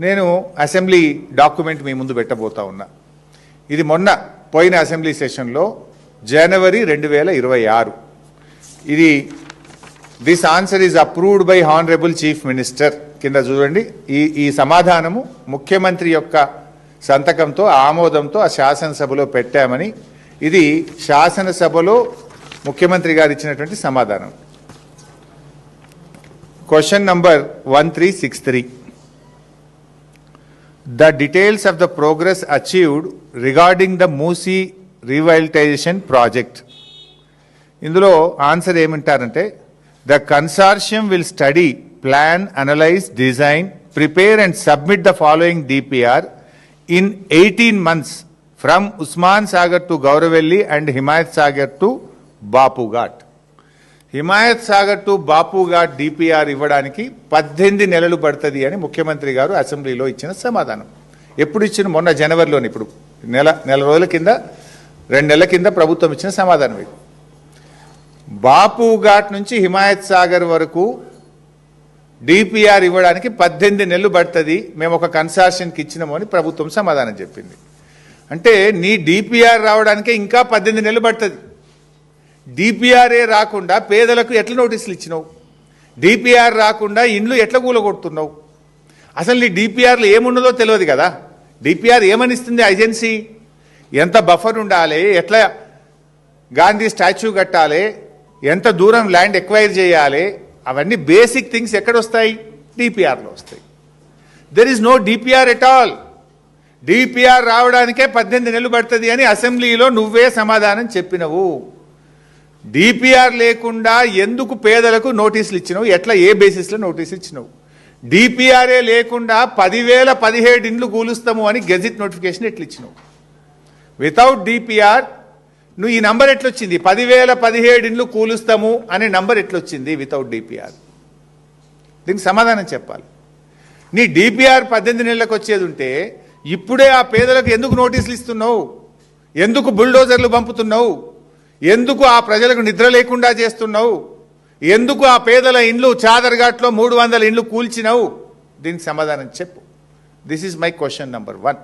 నేను assembly document మీ ముందు పెట్టబోతా ఉన్నా. ఇది మొన్న పోయిన అసెంబ్లీ సెషన్లో జనవరి 2026. ఇది this answer is approved by honourable chief minister కింద చూడండి. ఈ సమాధానము ముఖ్యమంత్రి యొక్క సంతకంతో ఆమోదంతో ఆ శాసనసభలో పెట్టామని, ఇది శాసనసభలో ముఖ్యమంత్రి గారు ఇచ్చినటువంటి సమాధానం. Question number 1363. The details of the progress achieved regarding the Musi revitalization project. ఇందులో ఆన్సర్ ఏమంటారంటే, the consortium will study, plan, analyze, design, prepare and submit the following DPR in 18 months from Usman Sagar to Gauravelli and Himayat Sagar to Bapu Ghat. Himayat Sagar to Bapu ghat DPR ఇవ్వడానికి 18 నెలలు పడుతుంది అని ముఖ్యమంత్రి గారు అసెంబ్లీలో ఇచ్చిన సమాధానం. ఎప్పుడు ఇచ్చిన? మొన్న జనవరిలోని. ఇప్పుడు నెల రోజుల కింద, 2 నెలల కింద ప్రభుత్వం ఇచ్చిన సమాధానం ఇది. బాపు ఘాట్ నుంచి హిమాయత్ సాగర్ వరకు డిపిఆర్ ఇవ్వడానికి 18 నెలలు పడుతుంది, మేము ఒక కన్సార్షన్కి ఇచ్చినాము అని ప్రభుత్వం సమాధానం చెప్పింది. అంటే నీ డిపిఆర్ రావడానికే ఇంకా 18 నెలలు పడుతుంది. డిపిఆర్ఏ రాకుండా పేదలకు ఎట్లా నోటీసులు ఇచ్చినావు? డిపిఆర్ రాకుండా ఇండ్లు ఎట్లా కూలగొడుతున్నావు? అసలు నీ డిపిఆర్లో ఏమున్నదో తెలియదు కదా. డిపిఆర్ ఏమనిస్తుంది ఏజెన్సీ? ఎంత బఫర్ ఉండాలి, ఎట్లా గాంధీ స్టాచ్యూ కట్టాలి, ఎంత దూరం ల్యాండ్ ఎక్వైర్ చేయాలి, అవన్నీ బేసిక్ థింగ్స్ ఎక్కడొస్తాయి? డిపిఆర్లో వస్తాయి. There is no DPR at all. DPR రావడానికే 18 నెలలు పడుతుంది అని అసెంబ్లీలో నువ్వే సమాధానం చెప్పినవు. డిపిఆర్ లేకుండా ఎందుకు పేదలకు నోటీసులు ఇచ్చినావు? ఎట్లా, ఏ బేసిస్లో నోటీసులు ఇచ్చినావు? డిపిఆర్ఏ లేకుండా 10,017 ఇండ్లు కూలుస్తాము అని గెజిట్ నోటిఫికేషన్ ఎట్లా ఇచ్చినావు? వితౌట్ డిపిఆర్ నువ్వు ఈ నంబర్ ఎట్లొచ్చింది? 10,017 ఇండ్లు కూలుస్తాము అనే నంబర్ ఎట్లొచ్చింది వితౌట్ డిపిఆర్? దీనికి సమాధానం చెప్పాలి. నీ డిపిఆర్ 18 నెలలకు వచ్చేది ఉంటే ఇప్పుడే ఆ పేదలకు ఎందుకు నోటీసులు ఇస్తున్నావు? ఎందుకు బుల్డోజర్లు పంపుతున్నావు? ఎందుకు ఆ ప్రజలకు నిద్ర లేకుండా చేస్తున్నావు? ఎందుకు ఆ పేదల ఇండ్లు చాదర్ఘాట్లో 300 ఇండ్లు కూల్చినావు? దీనికి సమాధానం చెప్పు. This is my question number 1.